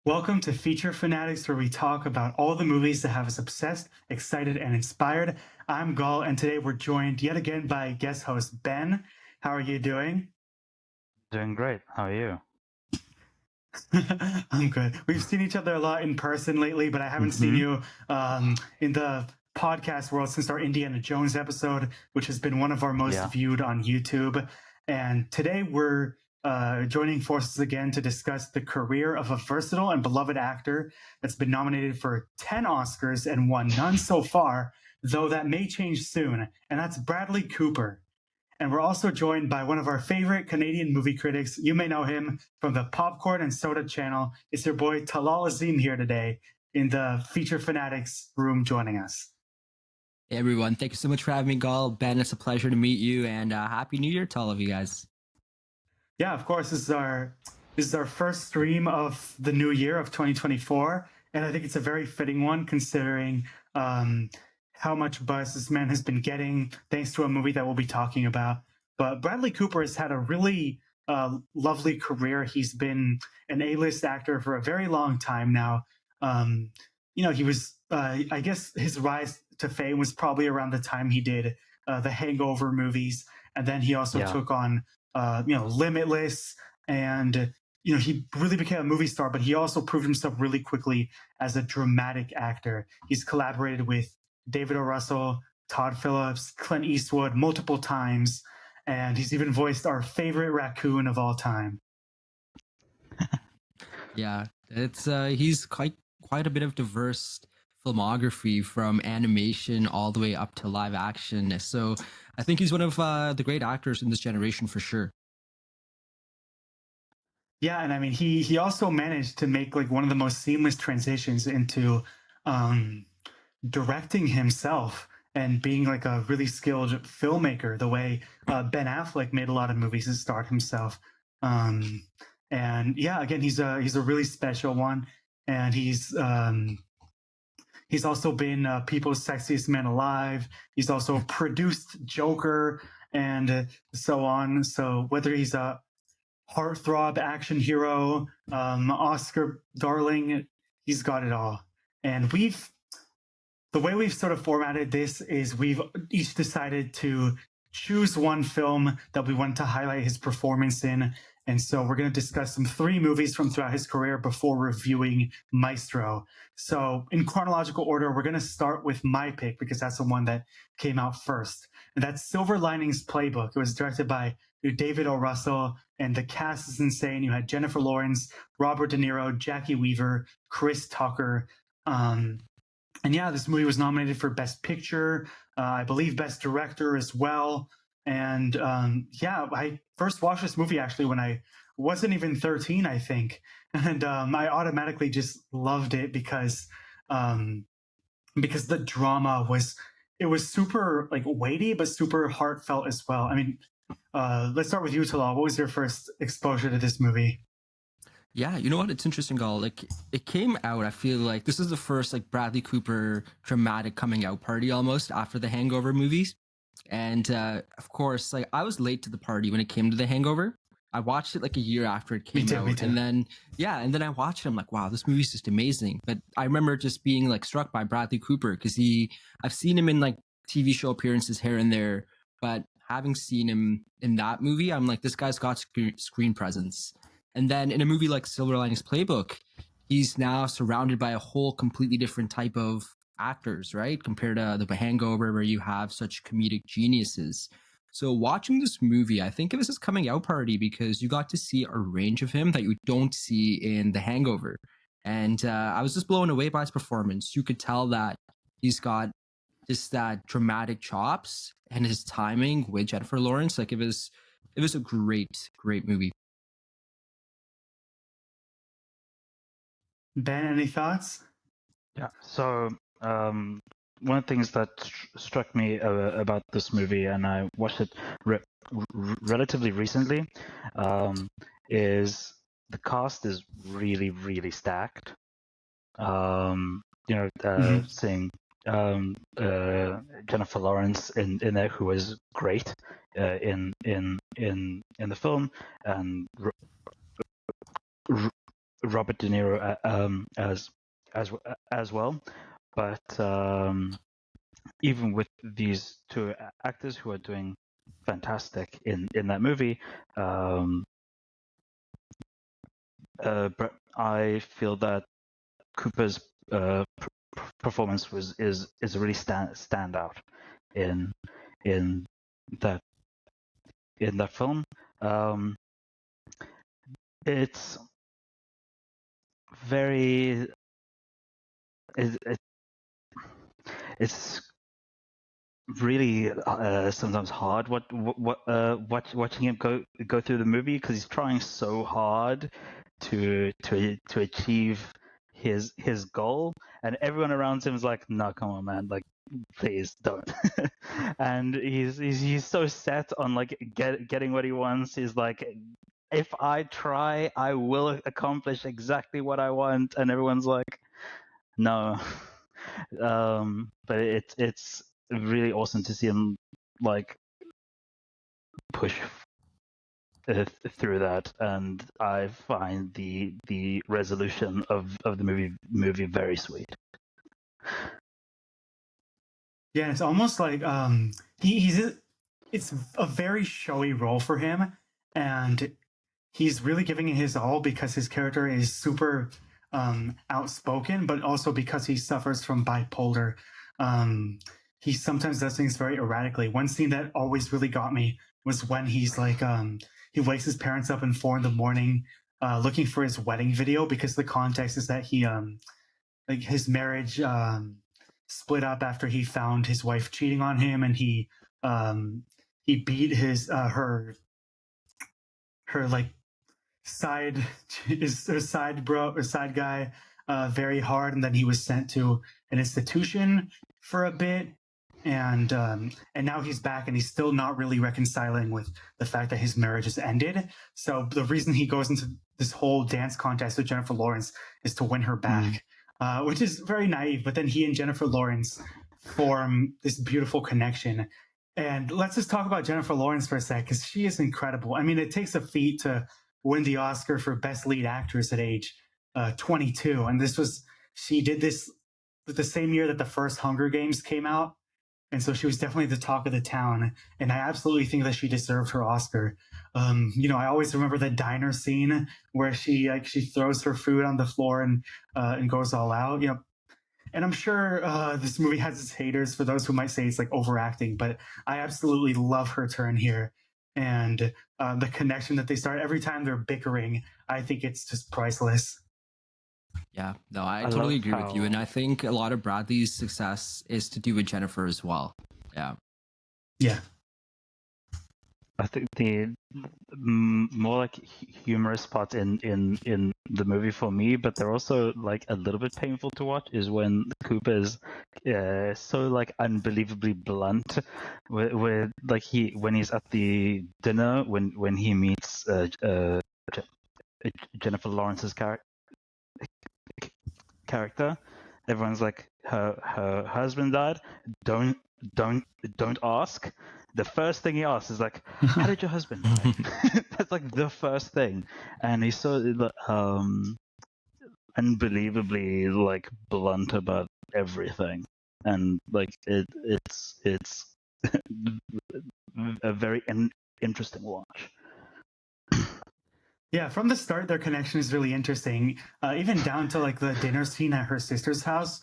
Welcome to Feature Fanatics, where we talk about all the movies that have us obsessed, excited, and inspired. I'm Gal, and today we're joined yet again by guest host Ben. How are you doing? Doing great. How are you? I'm good. We've seen each other a lot in person lately, but I haven't seen hmm you in the podcast world since our Indiana Jones episode, which has been one of our most Yeah. viewed on YouTube. And today we're joining forces again to discuss the career of a versatile and beloved actor that's been nominated for 10 Oscars and won none so far, though that may change soon. And that's Bradley Cooper. And we're also joined by one of our favorite Canadian movie critics. You may know him from the Popcorn and Soda channel. It's your boy Tallal Azim here today in the Feature Fanatics room joining us. Hey everyone, thank you so much for having me, Gal. Ben, it's a pleasure to meet you, and Happy New Year to all of you guys. Yeah, of course, this is our first stream of the new year of 2024, and I think it's a very fitting one considering how much buzz this man has been getting thanks to a movie that we'll be talking about. But Bradley Cooper has had a really lovely career. He's been an A-list actor for a very long time now. He was, I guess, his rise to fame was probably around the time he did the Hangover movies, and then he also took on, Limitless, and he really became a movie star. But he also proved himself really quickly as a dramatic actor. He's collaborated with David O. Russell, Todd Phillips, Clint Eastwood multiple times, and he's even voiced our favorite raccoon of all time. Yeah, it's he's quite a bit of diverse filmography from animation all the way up to live action. So I think he's one of the great actors in this generation for sure. Yeah, and I mean he also managed to make like one of the most seamless transitions into directing himself and being like a really skilled filmmaker, the way Ben Affleck made a lot of movies and starred himself. And yeah, again, he's a really special one, and he's also been People's Sexiest Man Alive. He's also produced Joker and so on. So whether he's a heartthrob action hero, Oscar darling, he's got it all. And the way we've sort of formatted this is we've each decided to choose one film that we want to highlight his performance in. And so we're going to discuss some 3 movies from throughout his career before reviewing Maestro. So in chronological order, we're going to start with my pick because that's the one that came out first. And that's Silver Linings Playbook. It was directed by David O. Russell, and the cast is insane. You had Jennifer Lawrence, Robert De Niro, Jackie Weaver, Chris Tucker. And yeah, this movie was nominated for Best Picture, I believe Best Director as well. And yeah, I first watched this movie actually when I wasn't even 13, I think. And I automatically just loved it because the drama was super like weighty, but super heartfelt as well. I mean, let's start with you, Talal. What was your first exposure to this movie? Yeah, you know what? It's interesting, Gal. Like it came out. I feel like this is the first like Bradley Cooper dramatic coming out party almost after the Hangover movies. And of course, like I was late to the party when it came to the Hangover. I watched it like a year after it came out. And then I watched it. I'm like, wow, this movie's just amazing. But I remember just being like struck by Bradley Cooper because I've seen him in like TV show appearances here and there, but having seen him in that movie, I'm like, this guy's got screen presence. And then in a movie like Silver Linings Playbook, he's now surrounded by a whole completely different type of actors, right? Compared to the Hangover, where you have such comedic geniuses. So watching this movie, I think it was his coming out party because you got to see a range of him that you don't see in The Hangover. And I was just blown away by his performance. You could tell that he's got just that dramatic chops and his timing with Jennifer Lawrence. Like it was a great movie. Ben, any thoughts? Yeah. So one of the things that struck me about this movie, and I watched it relatively recently, is the cast is really, really stacked. Seeing Jennifer Lawrence in there, who was great in the film, and Robert De Niro as well, but even with these two actors who are doing fantastic in that movie, but I feel that Cooper's performance is a really standout in that film. It's very it's really sometimes hard watching him go through the movie, because he's trying so hard to achieve his goal, and everyone around him is like, no, come on, man, like, please don't. And he's so set on like getting what he wants. He's like, if I try, I will accomplish exactly what I want, and everyone's like, no. But it's really awesome to see him like push through that, and I find the resolution of the movie very sweet. Yeah, it's almost like it's a very showy role for him, and he's really giving it his all because his character is super outspoken, but also because he suffers from bipolar. He sometimes does things very erratically. One scene that always really got me was when he's like, he wakes his parents up in 4 a.m, looking for his wedding video, because the context is that he, like, his marriage split up after he found his wife cheating on him, and he beat his her like side side guy very hard, and then he was sent to an institution for a bit, and now he's back, and he's still not really reconciling with the fact that his marriage has ended. So the reason he goes into this whole dance contest with Jennifer Lawrence is to win her back, which is very naive. But then he and Jennifer Lawrence form this beautiful connection. And let's just talk about Jennifer Lawrence for a sec, because she is incredible. I mean, it takes a feat to win the Oscar for Best Lead Actress at age 22. And she did this the same year that the first Hunger Games came out. And so she was definitely the talk of the town. And I absolutely think that she deserved her Oscar. I always remember the diner scene where she throws her food on the floor and goes all out. And I'm sure this movie has its haters, for those who might say it's like overacting, but I absolutely love her turn here. And the connection that they start every time they're bickering, I think it's just priceless. Yeah, no, I totally agree with you. And I think a lot of Bradley's success is to do with Jennifer as well. Yeah. Yeah. I think the more like humorous parts in the movie for me, but they're also like a little bit painful to watch, is when Cooper is so like unbelievably blunt with like when he's at the dinner when he meets Jennifer Lawrence's character. Everyone's like, her husband died. Don't ask. The first thing he asks is like, how did your husband die? That's like the first thing, and he's so unbelievably like blunt about everything, and like it's a very interesting watch. Yeah, from the start, their connection is really interesting. Even down to like the dinner scene at her sister's house,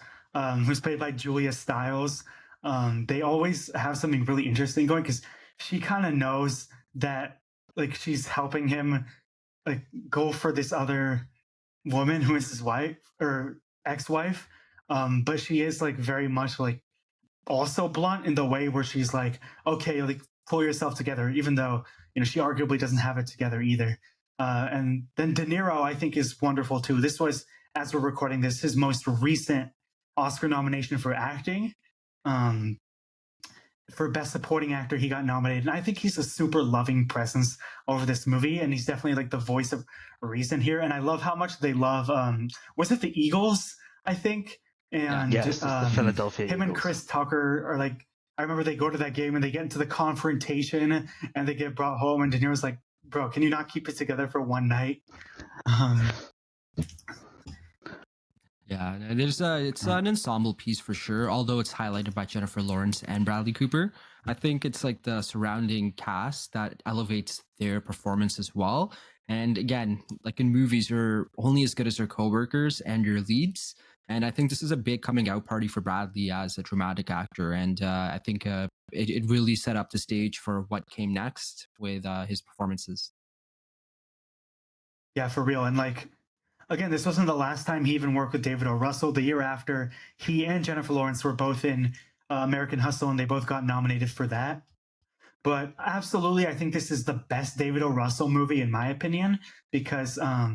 who's played by Julia Stiles. They always have something really interesting going, because she kind of knows that like she's helping him like go for this other woman who is his wife or ex-wife. But she is like very much like also blunt in the way where she's like, okay, like pull yourself together, even though she arguably doesn't have it together either. And then De Niro, I think, is wonderful too. This was, as we're recording this, his most recent Oscar nomination for acting. For Best Supporting Actor, he got nominated. And I think he's a super loving presence over this movie. And he's definitely like the voice of reason here. And I love how much they love, was it the Eagles, I think? And yes, the Philadelphia him Eagles. And Chris Tucker are like, I remember they go to that game and they get into the confrontation and they get brought home. And De Niro's like, bro, can you not keep it together for one night? Yeah, it's an ensemble piece for sure. Although it's highlighted by Jennifer Lawrence and Bradley Cooper, I think it's like the surrounding cast that elevates their performance as well. And again, like in movies, you're only as good as your coworkers and your leads. And I think this is a big coming out party for Bradley as a dramatic actor. And I think it really set up the stage for what came next with his performances. Yeah, for real. And like, again, this wasn't the last time he even worked with David O. Russell. The year after, he and Jennifer Lawrence were both in American Hustle, and they both got nominated for that. But absolutely, I think this is the best David O. Russell movie, in my opinion, because, I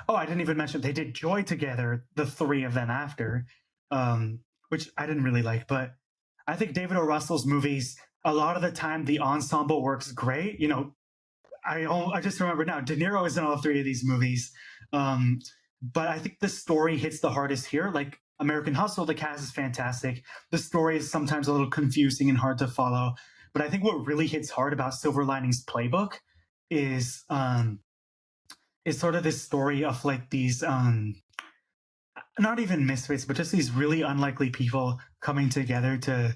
didn't even mention they did Joy together, the three of them after, which I didn't really like. But I think David O. Russell's movies, a lot of the time, the ensemble works great. You know, I just remember now, De Niro is in all three of these movies. But I think the story hits the hardest here. Like American Hustle, the cast is fantastic. The story is sometimes a little confusing and hard to follow. But I think what really hits hard about Silver Linings Playbook is sort of this story of like these not even misfits, but just these really unlikely people coming together to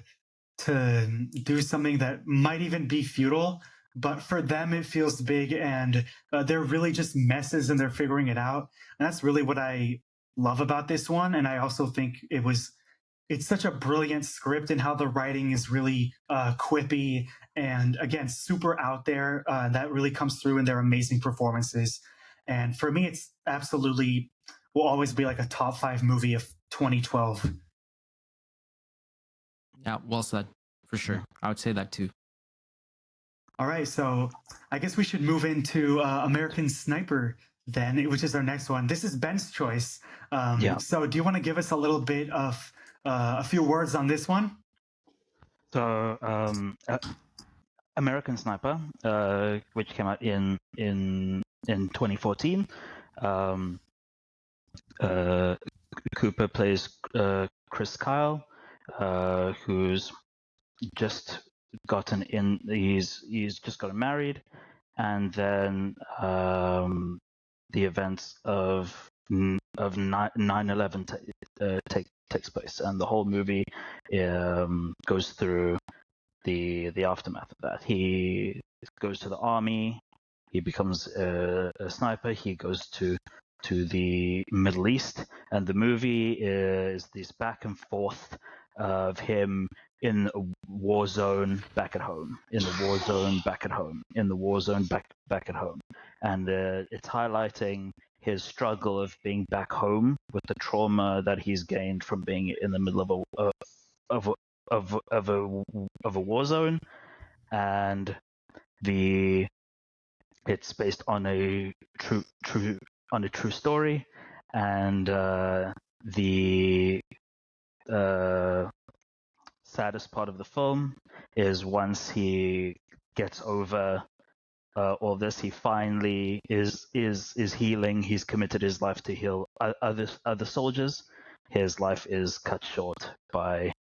do something that might even be futile, but for them it feels big, and they're really just messes and they're figuring it out. And that's really what I love about this one. And I also think it's such a brilliant script, and how the writing is really quippy and, again, super out there. That really comes through in their amazing performances. And for me, it's absolutely will always be like a top 5 movie of 2012. Yeah, well said, for sure. I would say that too. All right, so I guess we should move into American Sniper then, which is our next one. This is Ben's choice. So do you want to give us a little bit of a few words on this one? So, American Sniper, which came out in 2014. Cooper plays Chris Kyle, who's just gotten in. He's just gotten married, and then the events of 9/11 takes place, and the whole movie goes through the aftermath of that. He goes to the army. He becomes a sniper. He goes to the Middle East, and the movie is this back and forth of him in a war zone back at home, in the war zone back at home, in the war zone back at home, and it's highlighting his struggle of being back home with the trauma that he's gained from being in the middle of a war zone, and it's based on a true story, and the saddest part of the film is once he gets over all this, he finally is healing. He's committed his life to heal other soldiers. His life is cut short by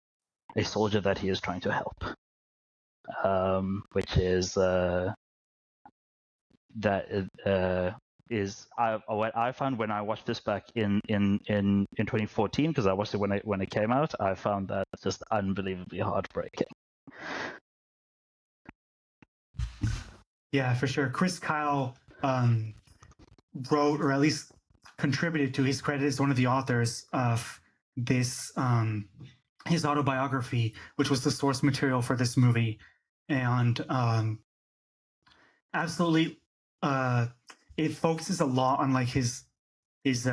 a soldier that he is trying to help, which is what I found when I watched this back in 2014, because I watched it when it came out. I found that just unbelievably heartbreaking. Yeah, for sure. Chris Kyle wrote, or at least contributed to, his credit as one of the authors of this, his autobiography, which was the source material for this movie. And absolutely, it focuses a lot on like his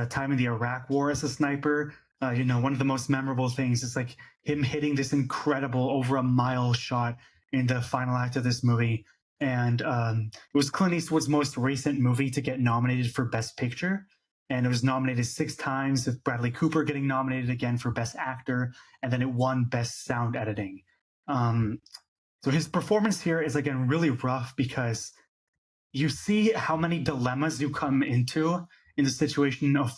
time in the Iraq War as a sniper. One of the most memorable things is like him hitting this incredible over a mile shot in the final act of this movie. And it was Clint Eastwood's most recent movie to get nominated for Best Picture. And it was nominated 6 times, with Bradley Cooper getting nominated again for Best Actor. And then it won Best Sound Editing. So his performance here is, again, really rough, because you see how many dilemmas you come into in the situation of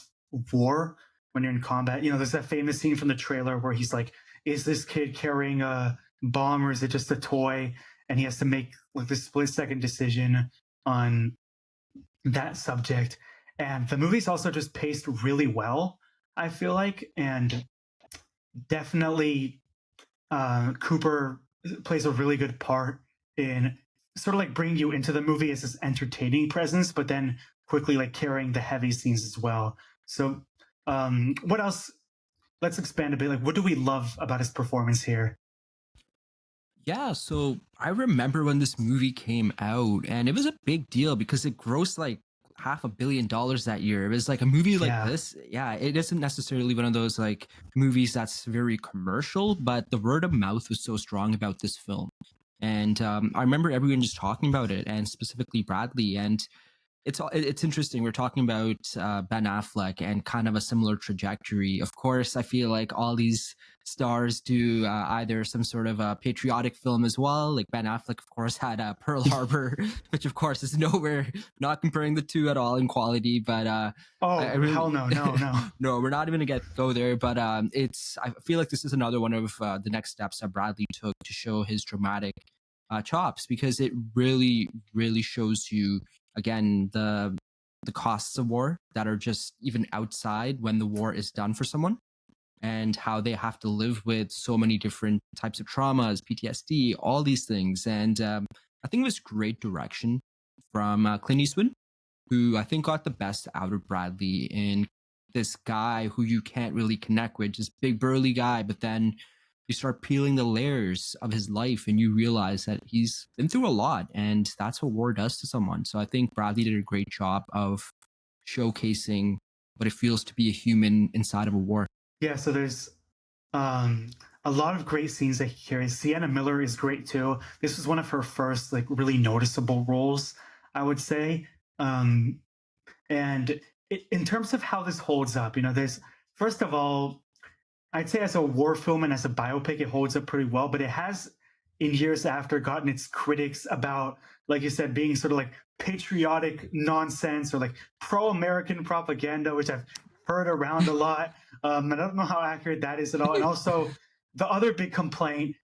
war when you're in combat. There's that famous scene from the trailer where he's like, is this kid carrying a bomb or is it just a toy? And he has to make like this split-second decision on that subject. And the movie's also just paced really well. I feel like, and definitely Cooper plays a really good part in sort of like bringing you into the movie as this entertaining presence, but then quickly like carrying the heavy scenes as well. So, what else? Let's expand a bit. Like, what do we love about his performance here? Yeah, so I remember when this movie came out, and it was a big deal because it grossed like $500 million that year. It was like a movie like Yeah. this. Yeah, it isn't necessarily one of those like movies that's very commercial, but the word of mouth was so strong about this film. And I remember everyone just talking about it, and specifically Bradley. And it's interesting. We're talking about Ben Affleck and kind of a similar trajectory. Of course, I feel like all these stars do either some sort of a patriotic film as well. Like Ben Affleck, of course, had Pearl Harbor, which of course is nowhere, not comparing the two at all in quality. But I Oh, really hell no, no. no, we're not even gonna go there. But I feel like this is another one of the next steps that Bradley took to show his dramatic chops, because it really, really shows you again the costs of war that are just even outside when the war is done for someone, and how they have to live with so many different types of traumas, PTSD, all these things. And I think it was great direction from Clint Eastwood, who I think got the best out of Bradley in this guy who you can't really connect with, just big burly guy, but then you start peeling the layers of his life and you realize that he's been through a lot, and that's what war does to someone. So I think Bradley did a great job of showcasing what it feels to be a human inside of a war. Yeah, so there's um, a lot of great scenes that he carries. Sienna Miller is great too. This was one of her first like really noticeable roles, I would say. Um, and in terms of how this holds up, there's first of all, I'd say as a war film and as a biopic, it holds up pretty well. But it has, in years after, gotten its critics about, like you said, being sort of like patriotic nonsense or like pro-American propaganda, which I've heard around a lot. I don't know how accurate that is at all. And also, the other big complaint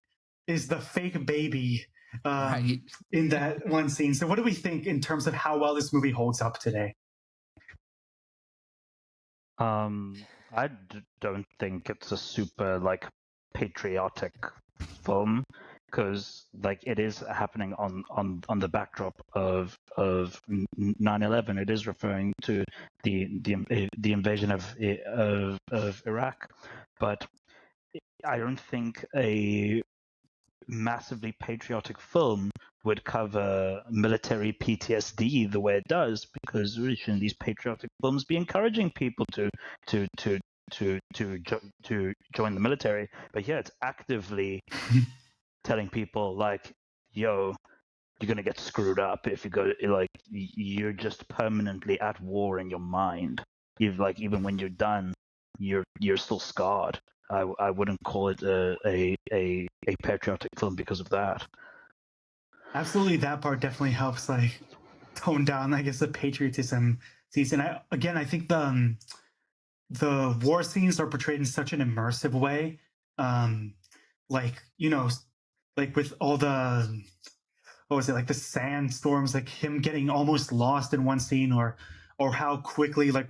is the fake baby Right. in that one scene. So, what do we think in terms of how well this movie holds up today? Don't think it's a super like patriotic film, because like it is happening on the backdrop of 9/11. It is referring to the invasion of Iraq, but I don't think a massively patriotic film would cover military PTSD the way it does, because really shouldn't these patriotic films be encouraging people to join the military? But yeah, it's actively telling people like, yo, you're gonna get screwed up if you go, like you're just permanently at war in your mind. Even when you're done, you're still scarred. I wouldn't call it a patriotic film because of that. Absolutely, that part definitely helps like tone down, I guess, the patriotism season. I think the war scenes are portrayed in such an immersive way. Um, like like with all the what was it, like the sandstorms, like him getting almost lost in one scene, or how quickly like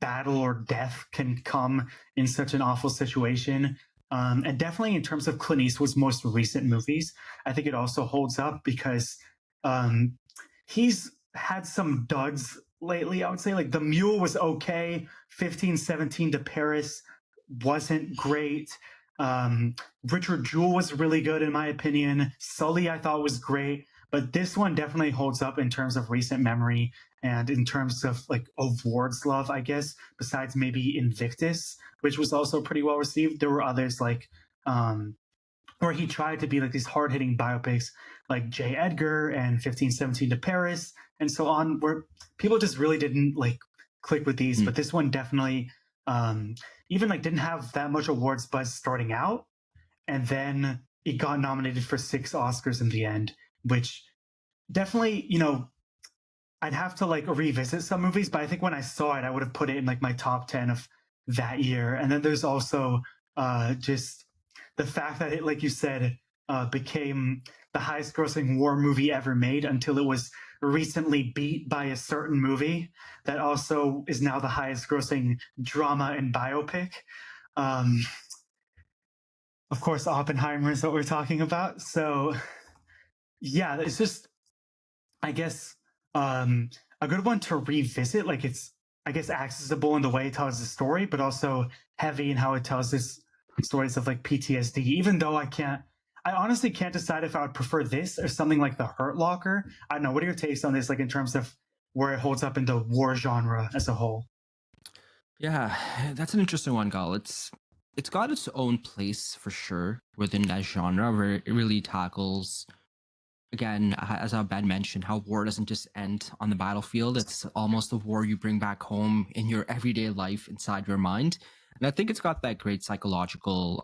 battle or death can come in such an awful situation. And definitely in terms of Clint Eastwood's most recent movies, I think it also holds up because um, he's had some duds lately. I would say like The Mule was okay. 1517 to Paris wasn't great. Richard Jewell was really good in my opinion. Sully I thought was great, but this one definitely holds up in terms of recent memory and in terms of like awards love, I guess. Besides maybe Invictus, which was also pretty well received, there were others like where he tried to be like these hard hitting biopics like J. Edgar and 1517 to Paris and so on, where people just really didn't like click with these. But this one definitely even like didn't have that much awards buzz starting out, and then it got nominated for 6 Oscars in the end, which definitely, I'd have to like revisit some movies, but I think when I saw it, I would have put it in like my top 10 of that year. And then there's also just the fact that it, like you said, became the highest grossing war movie ever made until it was recently beat by a certain movie that also is now the highest grossing drama and biopic. Um, of course, Oppenheimer is what we're talking about. So, yeah, it's just, I guess, a good one to revisit. Like, it's, I guess, accessible in the way it tells the story, but also heavy in how it tells this stories of like PTSD. Even though I honestly can't decide if I would prefer this or something like The Hurt Locker. I don't know. What are your takes on this, like in terms of where it holds up in the war genre as a whole? Yeah, that's an interesting one, Gal. It's got its own place for sure within that genre where it really tackles, again, as Ben mentioned, how war doesn't just end on the battlefield. It's almost a war you bring back home in your everyday life inside your mind. And I think it's got that great psychological,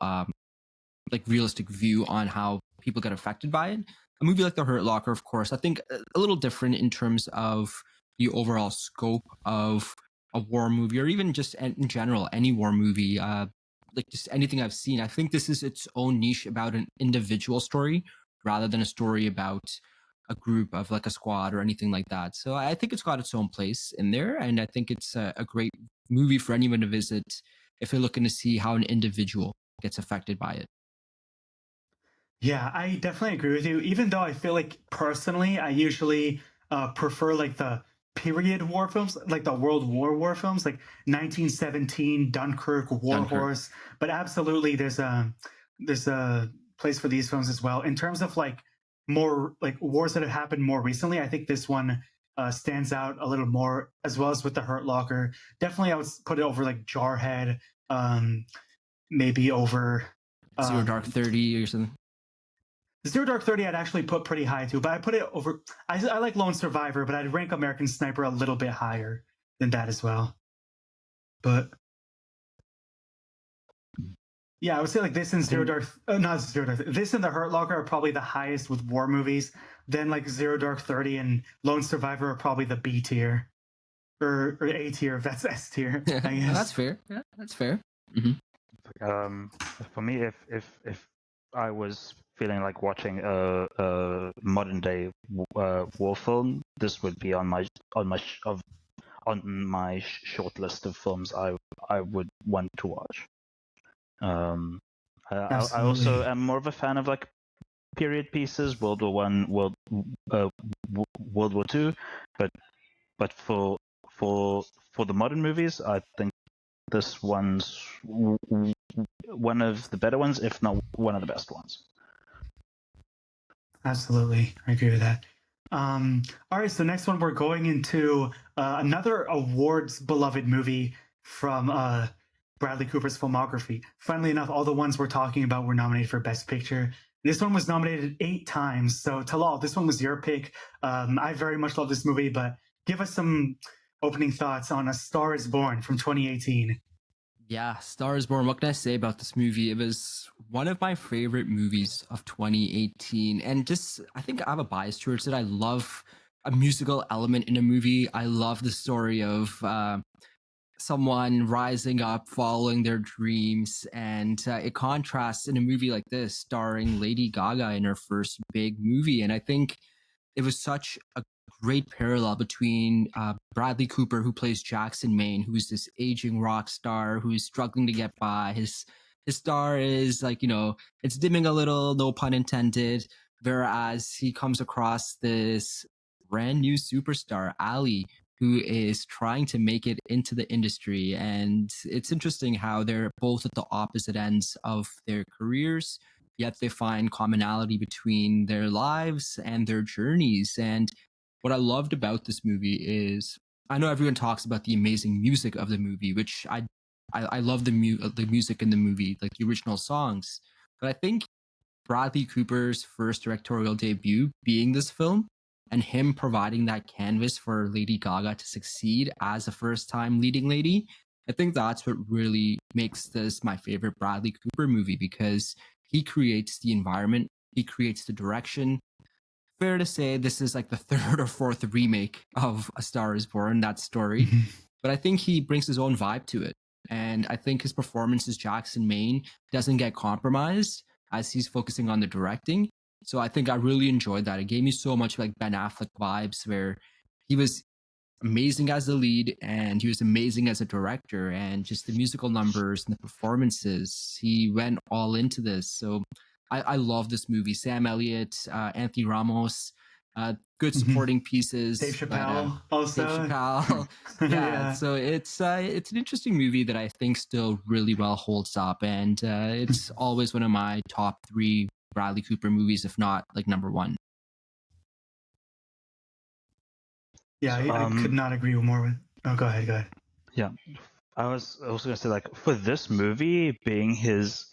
like realistic view on how people get affected by it. A movie like The Hurt Locker, of course, I think a little different in terms of the overall scope of a war movie, or even just in general, any war movie, like just anything I've seen. I think this is its own niche about an individual story rather than a story about a group of like a squad or anything like that. So I think it's got its own place in there. And I think it's a great movie for anyone to visit if you're looking to see how an individual gets affected by it. Yeah, I definitely agree with you. Even though I feel like personally, I usually prefer like the period war films, like the World War films, like 1917, Dunkirk, War Dunkirk. Horse. But absolutely, there's a place for these films as well. In terms of like more like wars that have happened more recently, I think this one stands out a little more, as well as with The Hurt Locker. Definitely, I would put it over like Jarhead, maybe over Zero Dark 30 or something. Zero Dark 30 I'd actually put pretty high too, but I put it over. I like Lone Survivor, but I'd rank American Sniper a little bit higher than that as well. But yeah, I would say like this and this and The Hurt Locker are probably the highest with war movies. Then like Zero Dark 30 and Lone Survivor are probably the B tier or A tier if that's S tier. I guess. That's fair. Yeah, that's fair. For me, if I was feeling like watching a modern day war film, this would be on my short list of films I would want to watch. I also am more of a fan of like period pieces, World War One, World War Two, but for the modern movies, I think this one's one of the better ones, if not one of the best ones. Absolutely, I agree with that. All right, so next one we're going into another awards beloved movie from Bradley Cooper's filmography. Funnily enough, all the ones we're talking about were nominated for Best Picture. This one was nominated 8 times. So Tallal, this one was your pick. I very much love this movie, but give us some opening thoughts on A Star Is Born from 2018. Yeah, Star is Born. What can I say about this movie? It was one of my favorite movies of 2018. And just, I think I have a bias towards it. I love a musical element in a movie. I love the story of someone rising up, following their dreams. And it contrasts in a movie like this, starring Lady Gaga in her first big movie. And I think it was such a great parallel between Bradley Cooper, who plays Jackson Maine, who's this aging rock star who's struggling to get by. His star is like, it's dimming a little, no pun intended. Whereas he comes across this brand new superstar, Ali, who is trying to make it into the industry. And it's interesting how they're both at the opposite ends of their careers, yet they find commonality between their lives and their journeys. And what I loved about this movie is, I know everyone talks about the amazing music of the movie, which I love the music in the movie, like the original songs. But I think Bradley Cooper's first directorial debut being this film, and him providing that canvas for Lady Gaga to succeed as a first-time leading lady, I think that's what really makes this my favorite Bradley Cooper movie, because he creates the environment, he creates the direction. Fair to say this is like the third or fourth remake of A Star Is Born, that story. But I think he brings his own vibe to it. And I think his performance as Jackson Maine doesn't get compromised as he's focusing on the directing. So I think I really enjoyed that. It gave me so much like Ben Affleck vibes, where he was amazing as the lead and he was amazing as a director, and just the musical numbers and the performances, he went all into this. So I love this movie. Sam Elliott, Anthony Ramos, good supporting pieces. Dave but, Chappelle also. Dave Chappelle. Yeah. So it's an interesting movie that I think still really well holds up, and it's always one of my top 3 Bradley Cooper movies, if not like number 1. Yeah, I could not agree more with. Oh, go ahead. Yeah, I was also gonna say, like, for this movie being his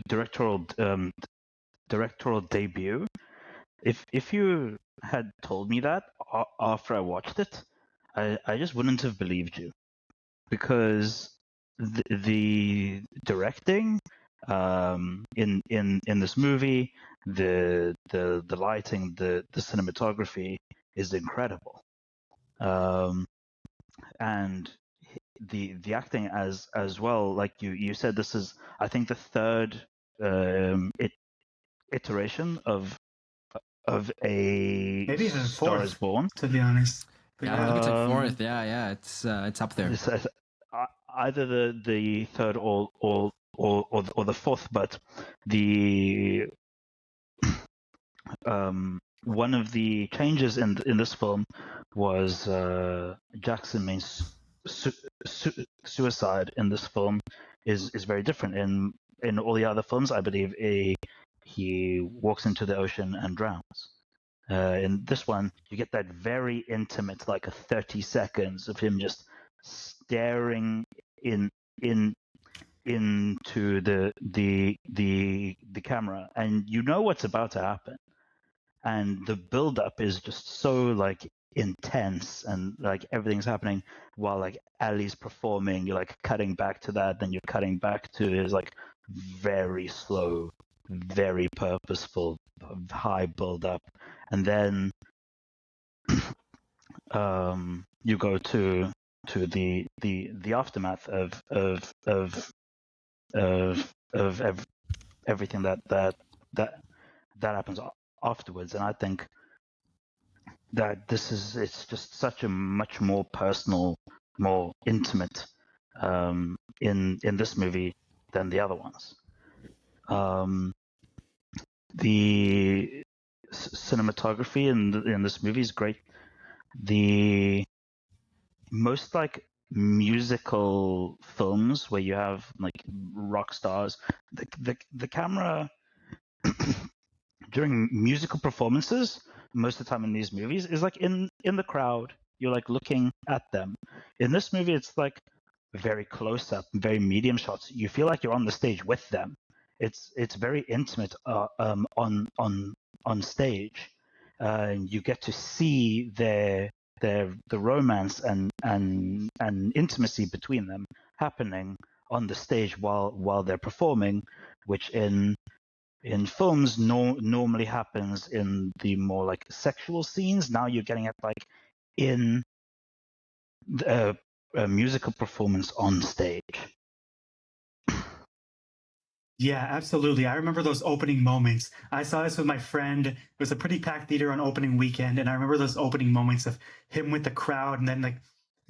directorial debut, if you had told me that after I watched it, I just wouldn't have believed you, because the directing in this movie, the lighting, the cinematography is incredible, and the acting as well. Like you said, this is, I think, the third iteration of a Maybe even Star fourth, is Born. to be honest. But Yeah, I think it's like 4th. Yeah, it's up there. It's either the third or the fourth, but the one of the changes in this film was Jackson Main's suicide in this film is very different. In all the other films, I believe he walks into the ocean and drowns. In this one, you get that very intimate, like a 30 seconds of him just staring into the camera, and you know what's about to happen, and the build up is just so like intense, and like everything's happening while like Ali's performing. You're like cutting back to that, then you're cutting back to his like very slow, very purposeful, high build up, and then you go to the aftermath of everything that happens afterwards. And I think that it's just such a much more personal, more intimate in this movie than the other ones. The cinematography in this movie is great. The most like musical films where you have like rock stars, the camera during musical performances most of the time in these movies is like in the crowd. You're like looking at them. In this movie, it's like very close up, very medium shots. You feel like you're on the stage with them. It's very intimate on stage. You get to see the romance and intimacy between them happening on the stage while they're performing, which in films normally happens in the more like sexual scenes. Now you're getting it like in a musical performance on stage. Yeah, absolutely. I remember those opening moments. I saw this with my friend. It was a pretty packed theater on opening weekend, and I remember those opening moments of him with the crowd, and then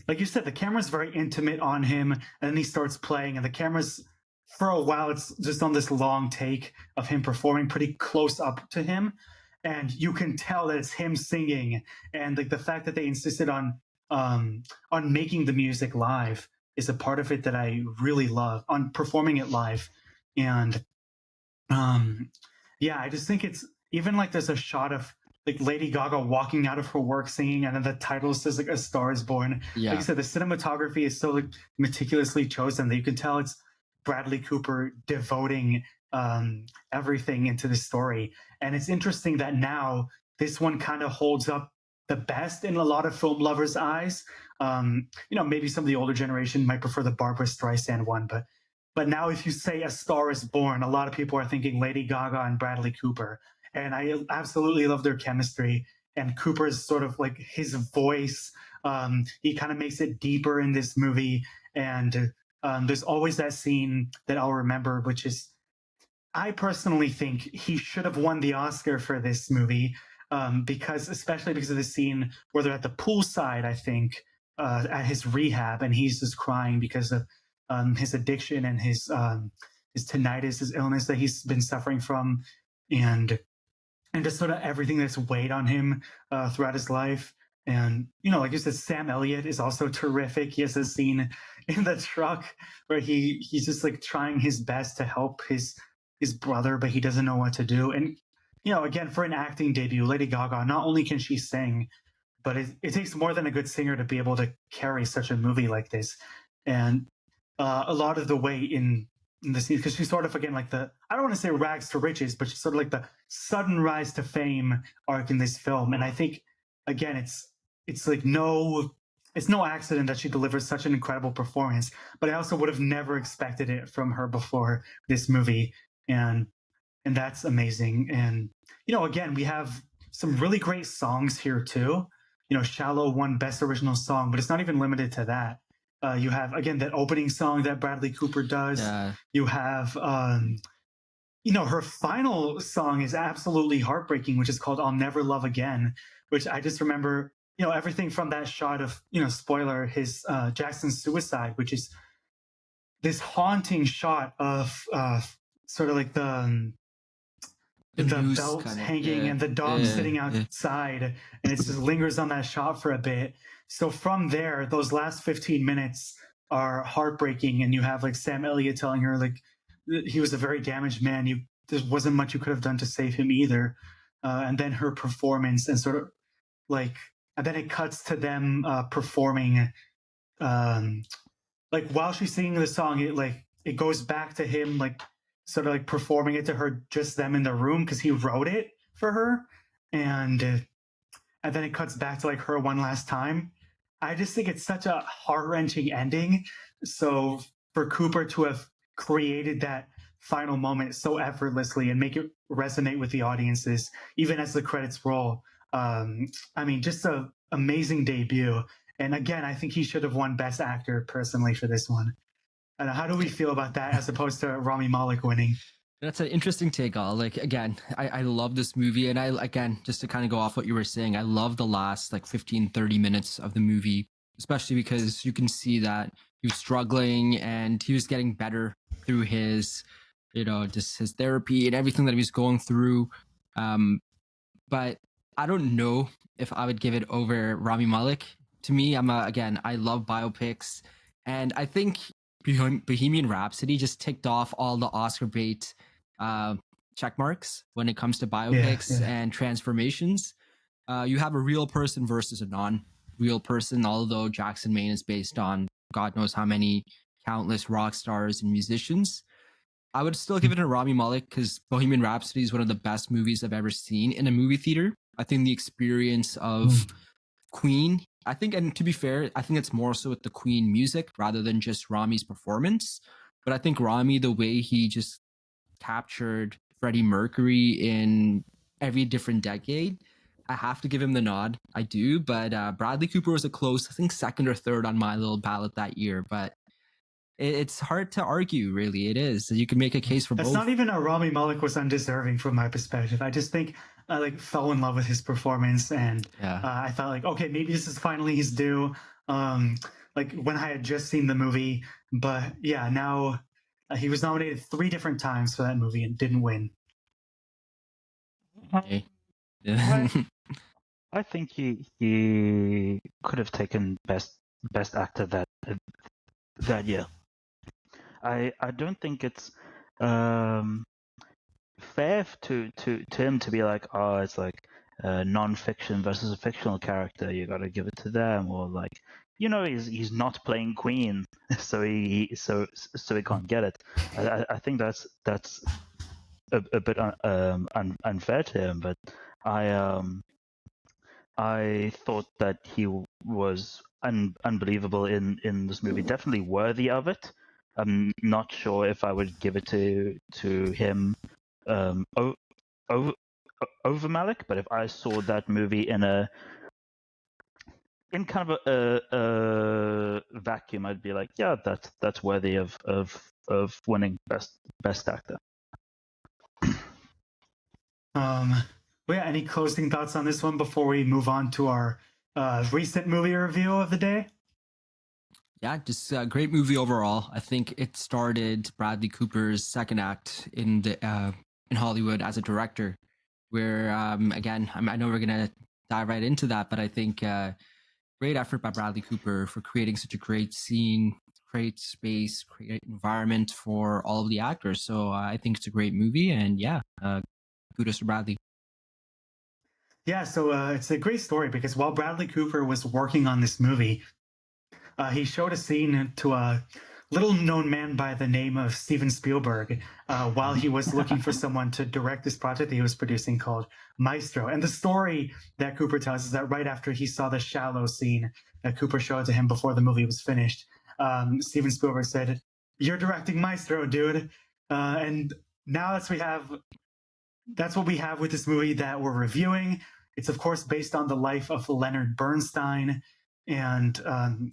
like you said, the camera's very intimate on him, and then he starts playing, and the camera's, for a while, it's just on this long take of him performing pretty close up to him, and you can tell that it's him singing, and like the fact that they insisted on making the music live is a part of it that I really love, on performing it live. And yeah, I just think it's, even like there's a shot of like Lady Gaga walking out of her work singing, and then the title says like "A Star Is Born." Yeah. Like I said, the cinematography is so like meticulously chosen that you can tell it's Bradley Cooper devoting everything into the story. And it's interesting that now this one kind of holds up the best in a lot of film lovers' eyes. Maybe some of the older generation might prefer the Barbara Streisand one, but now if you say "A Star Is Born," a lot of people are thinking Lady Gaga and Bradley Cooper. And I absolutely love their chemistry. And Cooper's sort of like his voice, he kind of makes it deeper in this movie. And there's always that scene that I'll remember, which is I personally think he should have won the Oscar for this movie, because especially because of the scene where they're at the poolside, I think, at his rehab, and he's just crying because of his addiction and his tinnitus, his illness that he's been suffering from, and just sort of everything that's weighed on him throughout his life. And like you said, Sam Elliott is also terrific. He has a scene in the truck where he's just like trying his best to help his brother, but he doesn't know what to do. And again, for an acting debut, Lady Gaga, not only can she sing, but it takes more than a good singer to be able to carry such a movie like this. And a lot of the way in the scene, because she's sort of, again, like I don't want to say rags to riches, but she's sort of like the sudden rise to fame arc in this film. And I think, again, it's like it's no accident that she delivers such an incredible performance, but I also would have never expected it from her before this movie. And that's amazing. And again, we have some really great songs here too. Shallow won Best Original Song, but it's not even limited to that. You have, again, that opening song that Bradley Cooper does. Yeah. You have, her final song is absolutely heartbreaking, which is called "I'll Never Love Again," which I just remember, everything from that shot of, spoiler, his Jackson's suicide, which is this haunting shot of sort of like the belt hanging and the dog sitting outside, and it just lingers on that shot for a bit. So from there, those last 15 minutes are heartbreaking, and you have like Sam Elliott telling her like he was a very damaged man. There wasn't much you could have done to save him either. And then her performance, and sort of like, and then it cuts to them performing. Like while she's singing the song, it goes back to him like sort of like performing it to her, just them in the room, because he wrote it for her, and then it cuts back to like her one last time. I just think it's such a heart-wrenching ending. So for Cooper to have created that final moment so effortlessly and make it resonate with the audiences, even as the credits roll, just an amazing debut. And again, I think he should have won Best Actor personally for this one. And how do we feel about that as opposed to Rami Malek winning? That's an interesting take, Al. Like, again, I love this movie. And again, just to kind of go off what you were saying, I love the last like 15, 30 minutes of the movie, especially because you can see that he was struggling and he was getting better through his, just his therapy and everything that he was going through. But I don't know if I would give it over Rami Malek. To me, I love biopics. And I think Bohemian Rhapsody just ticked off all the Oscar bait check marks when it comes to biopics and transformations. You have a real person versus a non-real person, although Jackson Maine is based on God knows how many countless rock stars and musicians. I would still give it to Rami Malek because Bohemian Rhapsody is one of the best movies I've ever seen in a movie theater. I think the experience of Queen, and to be fair, I think it's more so with the Queen music rather than just Rami's performance. But I think Rami, the way he just captured Freddie Mercury in every different decade, I have to give him the nod. I do, but Bradley Cooper was a close, I think, second or third on my little ballot that year. But it's hard to argue, really. It is. You can make a case for both. It's not even a Rami Malek was undeserving from my perspective. I just think I fell in love with his performance, and I felt like, okay, maybe this is finally his due. Like when I had just seen the movie, but yeah, now he was nominated 3 different times for that movie and didn't win. Okay. I think he could have taken best actor that year. I don't think it's fair to him to be like, oh, it's like non-fiction versus a fictional character. You got to give it to them, or like, he's not playing Queen, so he can't get it. I think that's a bit unfair to him, but I thought that he was unbelievable in this movie. Definitely worthy of it. I'm not sure if I would give it to him over Malek, but if I saw that movie in kind of a vacuum, I'd be like, yeah, that's worthy of winning best actor. But yeah, any closing thoughts on this one before we move on to our recent movie review of the day? Yeah, just a great movie overall. I think it started Bradley Cooper's second act in Hollywood as a director. Where again, I know we're gonna dive right into that, but I think great effort by Bradley Cooper for creating such a great scene, great space, great environment for all of the actors. So I think it's a great movie, and yeah, kudos to Bradley. Yeah, so it's a great story because while Bradley Cooper was working on this movie, he showed a scene to a little known man by the name of Steven Spielberg while he was looking for someone to direct this project that he was producing called Maestro. And the story that Cooper tells is that right after he saw the shallow scene that Cooper showed to him before the movie was finished, Steven Spielberg said, "You're directing Maestro, dude." And now that's what we have with this movie that we're reviewing. It's of course based on the life of Leonard Bernstein, and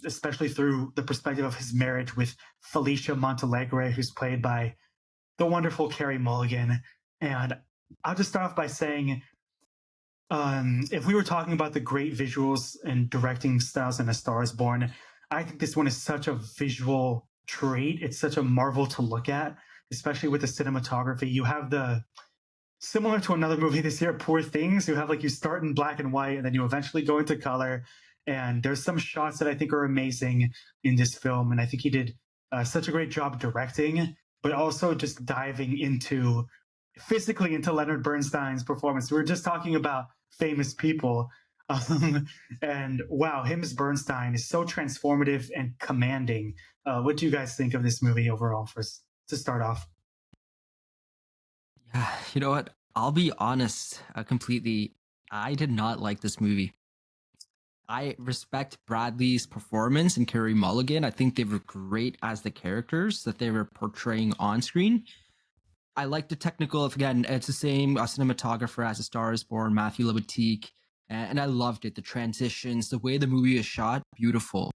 especially through the perspective of his marriage with Felicia Montealegre, who's played by the wonderful Carey Mulligan. And I'll just start off by saying, if we were talking about the great visuals and directing styles in A Star Is Born, I think this one is such a visual treat. It's such a marvel to look at, especially with the cinematography. You have the similar to another movie this year, Poor Things. You have like you start in black and white and then you eventually go into color. And there's some shots that I think are amazing in this film. And I think he did such a great job directing, but also just diving into physically into Leonard Bernstein's performance. We were just talking about famous people. And wow, him as Bernstein is so transformative and commanding. What do you guys think of this movie overall, first to start off? Yeah, you know what? I'll be honest, completely. I did not like this movie. I respect Bradley's performance and Carey Mulligan. I think they were great as the characters that they were portraying on screen. I like the technical. Again, it's the same cinematographer as A Star Is Born, Matthew Libatique, and I loved it. The transitions, the way the movie is shot, beautiful.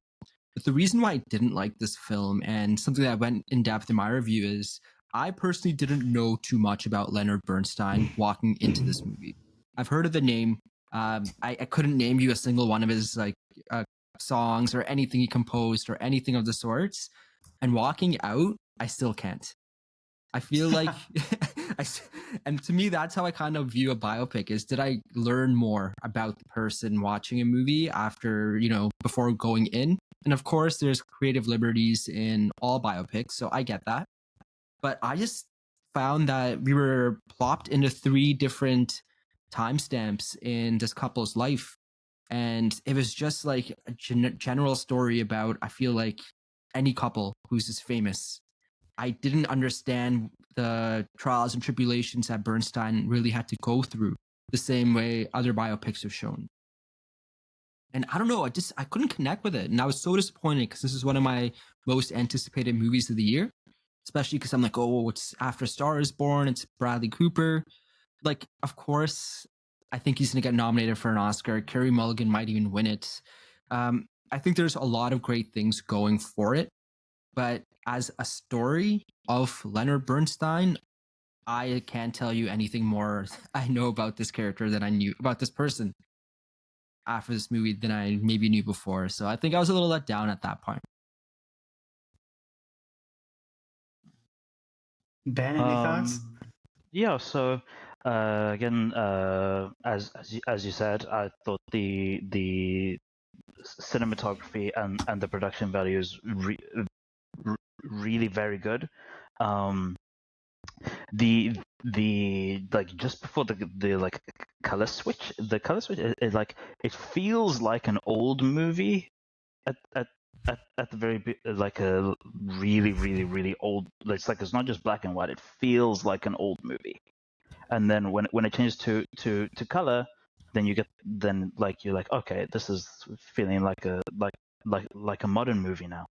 But the reason why I didn't like this film, and something that went in depth in my review, is I personally didn't know too much about Leonard Bernstein walking into this movie. I've heard of the name. I couldn't name you a single one of his uh, songs or anything he composed or anything of the sorts. And walking out, I still can't. I feel like, and to me, that's how I kind of view a biopic: is did I learn more about the person watching a movie after, before going in? And of course, there's creative liberties in all biopics, so I get that. But I just found that we were plopped into three different timestamps in this couple's life. And it was just like a general story about, I feel like, any couple who's just famous. I didn't understand the trials and tribulations that Bernstein really had to go through the same way other biopics have shown. And I don't know, I couldn't connect with it. And I was so disappointed because this is one of my most anticipated movies of the year, especially because I'm like, oh, it's after Star Is Born, it's Bradley Cooper. Like, of course, I think he's going to get nominated for an Oscar. Carey Mulligan might even win it. I think there's a lot of great things going for it. But as a story of Leonard Bernstein, I can't tell you anything more I know about this character than I knew about this person after this movie than I maybe knew before. So I think I was a little let down at that point. Ben, any thoughts? Yeah, so again, as you said, I thought the cinematography and the production value is really very good. The like just before the like color switch, is like it feels like an old movie at the very like a really old. It's like it's not just black and white. It feels like an old movie, and then when it changes to color, then you're like, okay, this is feeling like a modern movie now.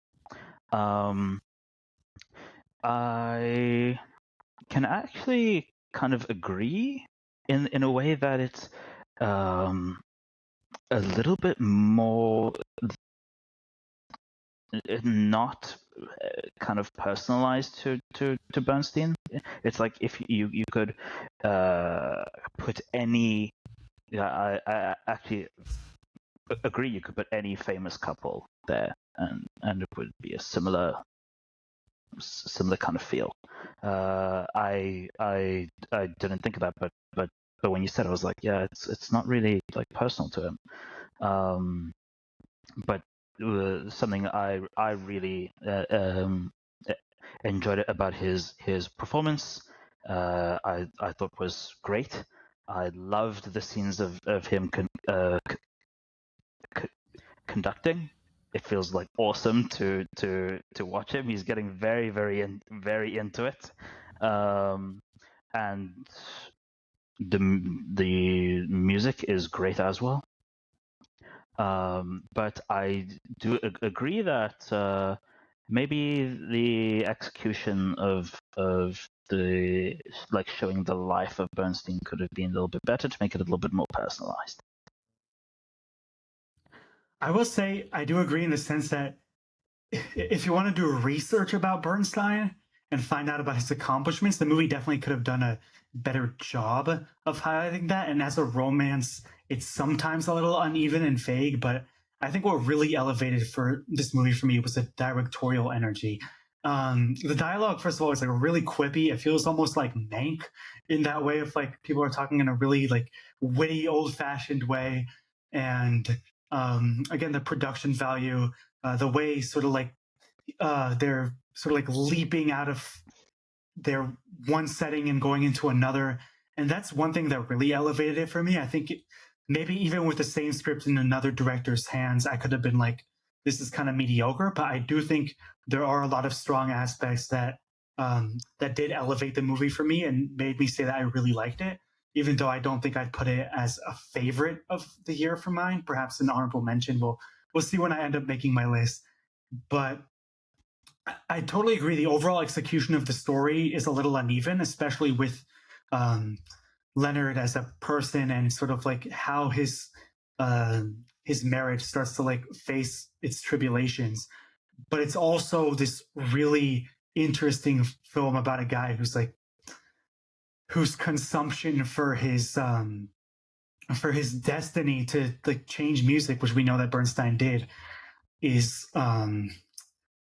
I can actually kind of agree in a way that it's a little bit more not kind of personalized to Bernstein. it's like if you could put any. Yeah, I actually agree. You could put any famous couple there, and it would be a similar kind of feel. I didn't think of that, but when you said it, I was like, yeah, it's not really like personal to him. But something I really enjoyed about his performance. I thought was great. I loved the scenes of him conducting. It feels like awesome to watch him. He's getting very into it, and the music is great as well. But I do agree that maybe the execution of the like showing the life of Bernstein could have been a little bit better to make it a little bit more personalized. I will say I do agree in the sense that if you want to do research about Bernstein and find out about his accomplishments, the movie definitely could have done a better job of highlighting that. And as a romance, it's sometimes a little uneven and vague, but I think what really elevated for this movie for me was the directorial energy. The dialogue, first of all, is like really quippy. It feels almost like Mank in that way of like people are talking in a really like witty, old-fashioned way. And again, the production value, the way sort of like they're sort of like leaping out of their one setting and going into another. And that's one thing that really elevated it for me. I think maybe even with the same script in another director's hands, I could have been like, this is kind of mediocre. But I do think there are a lot of strong aspects that that did elevate the movie for me and made me say that I really liked it, even though I don't think I'd put it as a favorite of the year for mine. Perhaps an honorable mention. We'll see when I end up making my list. But I totally agree. The overall execution of the story is a little uneven, especially with Leonard as a person and sort of like how his marriage starts to like face its tribulations. But it's also this really interesting film about a guy who's like whose consumption for his destiny to like change music, which we know that Bernstein did, is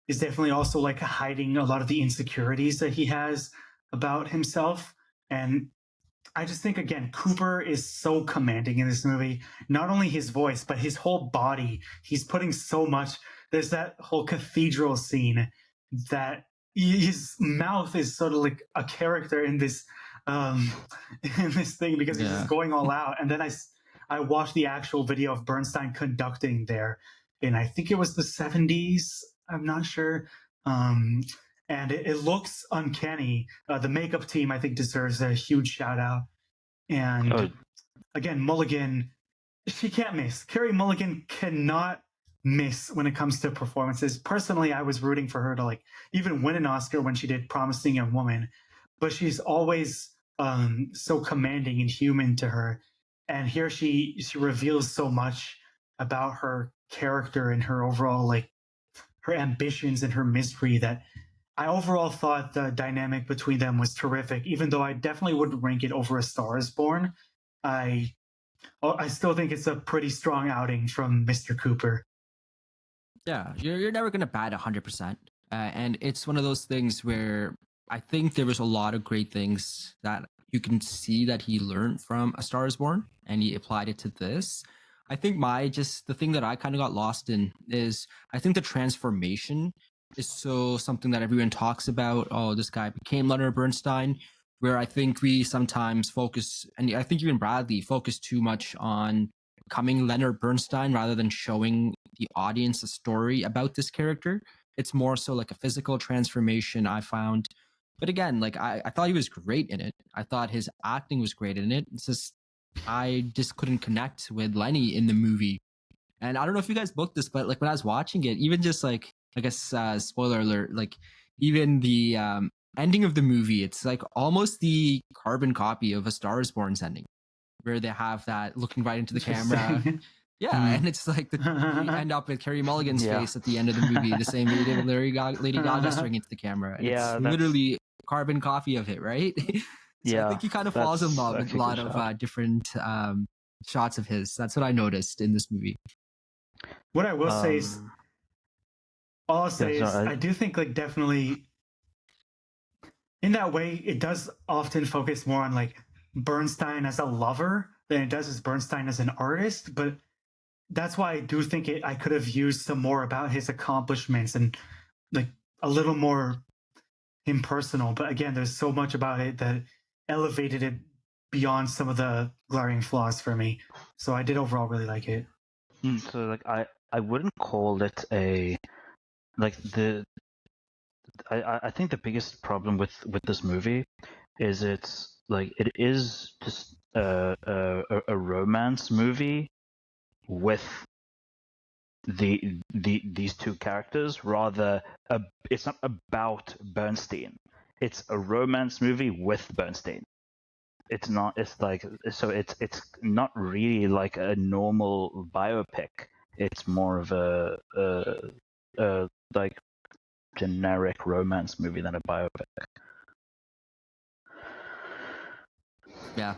definitely also like hiding a lot of the insecurities that he has about himself. And I just think again, Cooper is so commanding in this movie. Not only his voice, but his whole body. He's putting so much. There's that whole cathedral scene that his mouth is sort of like a character in this thing because he's just going all out. And then I watched the actual video of Bernstein conducting there, and I think it was the 70s. I'm not sure. And it looks uncanny. The makeup team, I think, deserves a huge shout out. And again, Mulligan, she can't miss. Carey Mulligan cannot miss when it comes to performances. Personally, I was rooting for her to like even win an Oscar when she did Promising Young Woman, but she's always so commanding and human to her. And here she reveals so much about her character and her overall like her ambitions and her mystery that I overall thought the dynamic between them was terrific, even though I definitely wouldn't rank it over A Star is Born. I still think it's a pretty strong outing from Mr. Cooper. Yeah, you're never going to bat 100%. And it's one of those things where I think there was a lot of great things that you can see that he learned from A Star is Born and he applied it to this. I think the thing that I kind of got lost in is I think the transformation is so something that everyone talks about. Oh, this guy became Leonard Bernstein, where I think we sometimes focus, and I think even Bradley focused too much on becoming Leonard Bernstein rather than showing the audience a story about this character. It's more so like a physical transformation, I found. But again, like I thought he was great in it. I thought his acting was great in it. It's just I just couldn't connect with Lenny in the movie. And I don't know if you guys booked this, but like when I was watching it, even just like, I guess, spoiler alert, like even the ending of the movie, it's like almost the carbon copy of A Star is Born's ending, where they have that looking right into the camera. Yeah, and it's like you end up with Carey Mulligan's face at the end of the movie, the same way Lady Gaga staring into the camera. And it's literally carbon copy of it, right? So I think he kind of falls in love with a lot of different shots of his. That's what I noticed in this movie. What I will say is, all I'll say is, I do think like definitely in that way, it does often focus more on like Bernstein as a lover than it does as Bernstein as an artist. But that's why I do think I could have used some more about his accomplishments and like a little more impersonal. But again, there's so much about it that elevated it beyond some of the glaring flaws for me. So I did overall really like it. So like I wouldn't call it a like the I think the biggest problem with this movie is it's like it is just a romance movie with these two characters. Rather, it's not about Bernstein. It's a romance movie with Bernstein. It's not. It's like so. It's not really like a normal biopic. It's more of a like generic romance movie than a biopic. Yeah,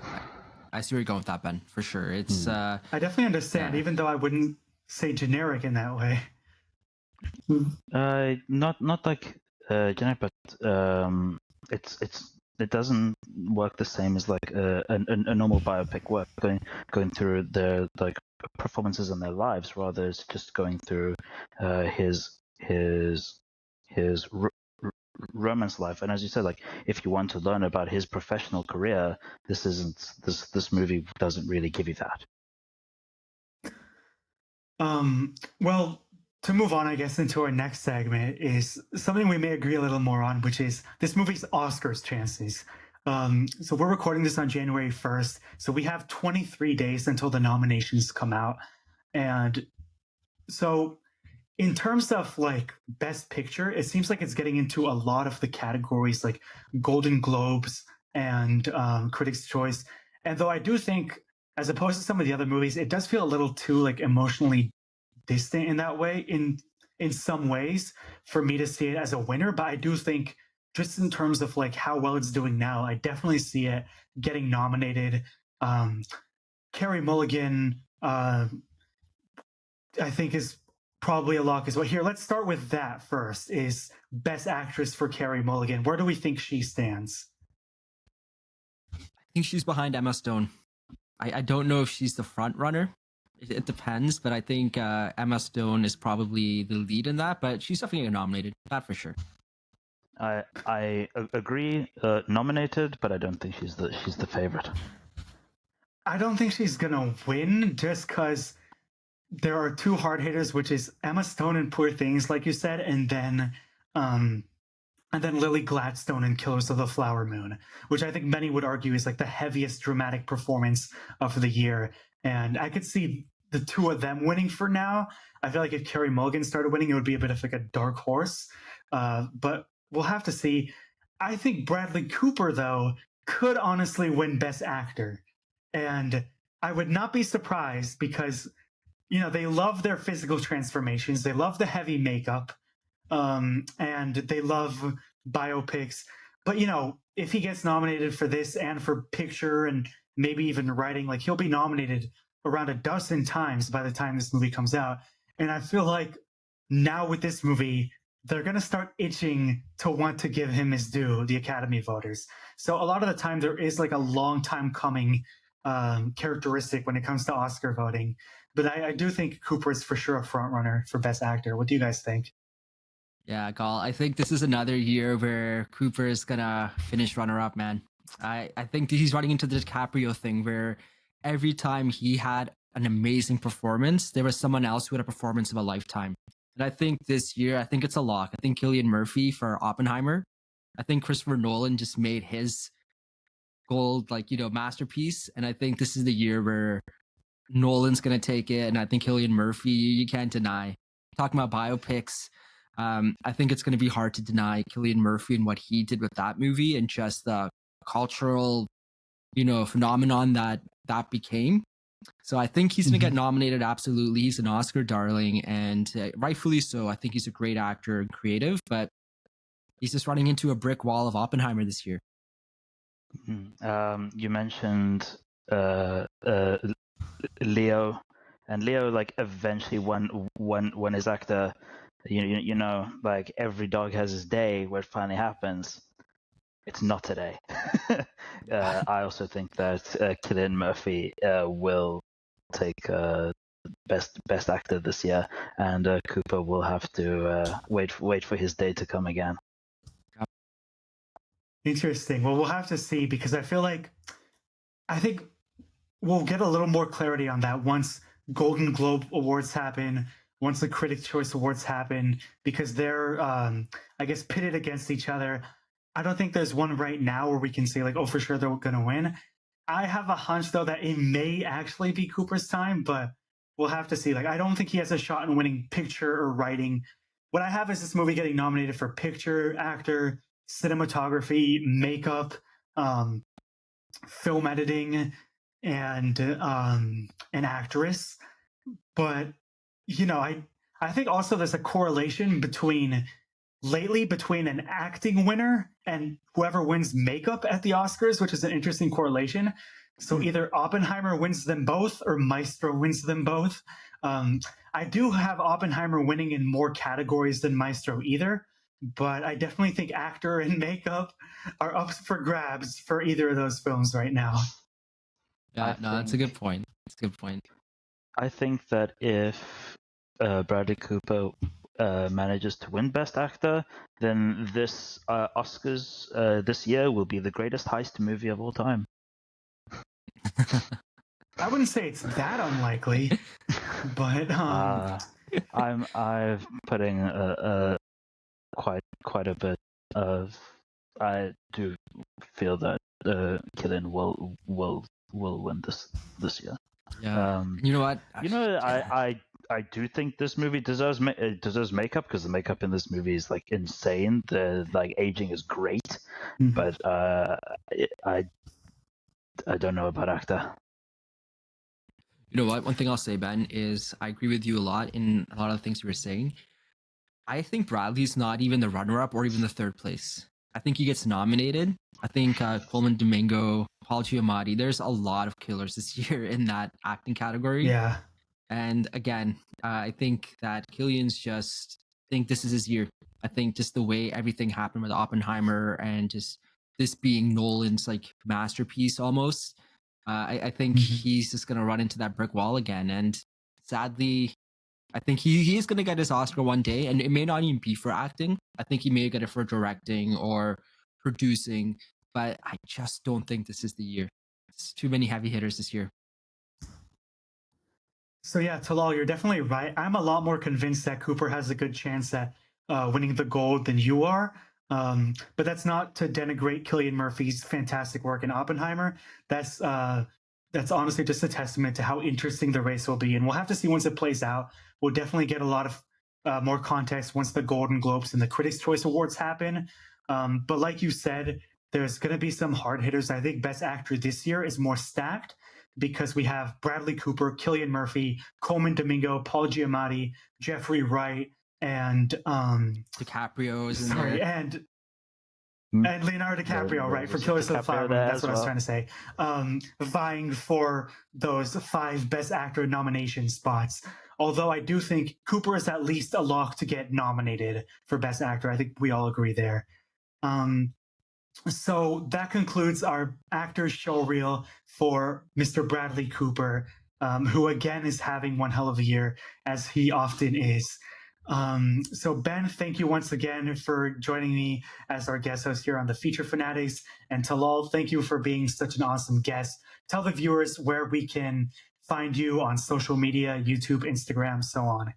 I see where you're going with that, Ben. For sure, it's. I definitely understand, even though I wouldn't say generic in that way. Not like generic, but it doesn't work the same as like a normal biopic work going through their like performances in their lives. Rather, it's just going through his romance life. And as you said, like if you want to learn about his professional career, this movie doesn't really give you that. Well, to move on, I guess, into our next segment is something we may agree a little more on, which is this movie's Oscars chances. So we're recording this on January 1st. So we have 23 days until the nominations come out. And so in terms of like Best Picture, it seems like it's getting into a lot of the categories like Golden Globes and Critics' Choice. And though I do think, as opposed to some of the other movies, it does feel a little too like emotionally distant in that way in some ways for me to see it as a winner. But I do think just in terms of like how well it's doing now, I definitely see it getting nominated. Carey Mulligan, I think is probably a lock as well. Here, let's start with that first. Is Best Actress for Carey Mulligan? Where do we think she stands? I think she's behind Emma Stone. I don't know if she's the front runner. It depends, but I think Emma Stone is probably the lead in that. But she's definitely getting nominated, that for sure. I agree, nominated, but I don't think she's the favorite. I don't think she's gonna win just because there are two hard hitters, which is Emma Stone in Poor Things, like you said, and then Lily Gladstone in Killers of the Flower Moon, which I think many would argue is like the heaviest dramatic performance of the year. And I could see the two of them winning for now. I feel like if Carey Mulligan started winning, it would be a bit of like a dark horse. But we'll have to see. I think Bradley Cooper, though, could honestly win Best Actor. And I would not be surprised because, you know, they love their physical transformations. They love the heavy makeup. And they love biopics. But, you know, if he gets nominated for this and for picture and maybe even writing, like he'll be nominated around a dozen times by the time this movie comes out. And I feel like now with this movie, they're going to start itching to want to give him his due, the Academy voters. So a lot of the time there is like a long time coming characteristic when it comes to Oscar voting. But I do think Cooper is for sure a front runner for Best Actor. What do you guys think? Yeah, Gal, I think this is another year where Cooper is going to finish runner-up, man. I think he's running into the DiCaprio thing where every time he had an amazing performance, there was someone else who had a performance of a lifetime. And I think this year, I think it's a lock. I think Cillian Murphy for Oppenheimer. I think Christopher Nolan just made his gold, like, you know, masterpiece. And I think this is the year where Nolan's going to take it. And I think Cillian Murphy, you can't deny. Talking about biopics, I think it's going to be hard to deny Cillian Murphy and what he did with that movie and just the cultural, you know, phenomenon that became. So I think he's going to get nominated. Absolutely. He's an Oscar darling and rightfully so. I think he's a great actor and creative, but he's just running into a brick wall of Oppenheimer this year. You mentioned Leo, and Leo, like, eventually when his actor, you know, like, every dog has his day where it finally happens. It's not today. I also think that Cillian Murphy will take best actor this year, and Cooper will have to wait for his day to come again. Interesting. Well, we'll have to see, because I think we'll get a little more clarity on that once Golden Globe Awards happen, once the Critics' Choice Awards happen, because they're, I guess, pitted against each other. I don't think there's one right now where we can say, like, oh, for sure they're going to win. I have a hunch, though, that it may actually be Cooper's time, but we'll have to see. Like, I don't think he has a shot in winning picture or writing. What I have is this movie getting nominated for picture, actor, cinematography, makeup, film editing, and an actress. But I think also there's a correlation between an acting winner and whoever wins makeup at the Oscars, which is an interesting correlation. So either Oppenheimer wins them both or Maestro wins them both. I do have Oppenheimer winning in more categories than Maestro either, but I definitely think actor and makeup are up for grabs for either of those films right now. Yeah, that's a good point. It's a good point. I think that if Bradley Cooper manages to win Best Actor, then this Oscars this year will be the greatest heist movie of all time. I wouldn't say it's that unlikely, but I'm putting quite a bit of. I do feel that Cillian will win this year. Yeah. You know what? I do think this movie deserves makeup, because the makeup in this movie is, like, insane. The, like, aging is great, but I don't know about actor. You know what? One thing I'll say, Ben, is I agree with you a lot in a lot of the things you were saying. I think Bradley's not even the runner-up or even the third place. I think he gets nominated. I think Coleman Domingo, Paul Giamatti, there's a lot of killers this year in that acting category. Yeah. And again, I think that Cillian's just think this is his year. I think just the way everything happened with Oppenheimer and just this being Nolan's, like, masterpiece almost. I think he's just gonna run into that brick wall again. And sadly, I think he is gonna get his Oscar one day, and it may not even be for acting. I think he may get it for directing or producing, but I just don't think this is the year. It's too many heavy hitters this year. So yeah, Tallal, you're definitely right. I'm a lot more convinced that Cooper has a good chance at winning the gold than you are. But that's not to denigrate Cillian Murphy's fantastic work in Oppenheimer. That's honestly just a testament to how interesting the race will be, and we'll have to see once it plays out. We'll definitely get a lot of more context once the Golden Globes and the Critics' Choice Awards happen. But like you said, there's going to be some hard hitters. I think Best Actor this year is more stacked because we have Bradley Cooper, Cillian Murphy, Coleman Domingo, Paul Giamatti, Jeffrey Wright, and DiCaprio is in there. And Leonardo DiCaprio, right, for Killers of the Flower Moon. That's what I was trying to say. Vying for those 5 Best Actor nomination spots. Although I do think Cooper is at least a lock to get nominated for Best Actor. I think we all agree there. So that concludes our actors show reel for Mr. Bradley Cooper, who again is having one hell of a year, as he often is. So Ben, thank you once again for joining me as our guest host here on the Feature Fanatics. And Tallal, thank you for being such an awesome guest. Tell the viewers where we can find you on social media, YouTube, Instagram, so on.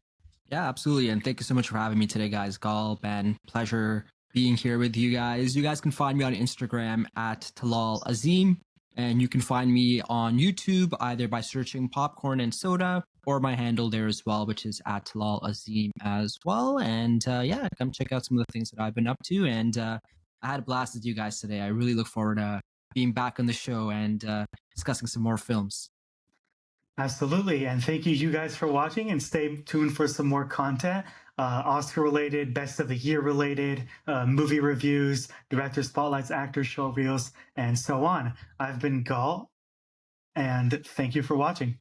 Yeah, absolutely. And thank you so much for having me today, guys. Gal, Ben, pleasure being here with you guys. You guys can find me on Instagram at Tallal Azim. And you can find me on YouTube either by searching Popcorn and Soda, or my handle there as well, which is at Tallal Azim as well. And yeah, come check out some of the things that I've been up to. And I had a blast with you guys today. I really look forward to being back on the show and discussing some more films. Absolutely. And thank you guys for watching, and stay tuned for some more content. Oscar related, best of the year related, movie reviews, director spotlights, actor show reels, and so on. I've been Gal, and thank you for watching.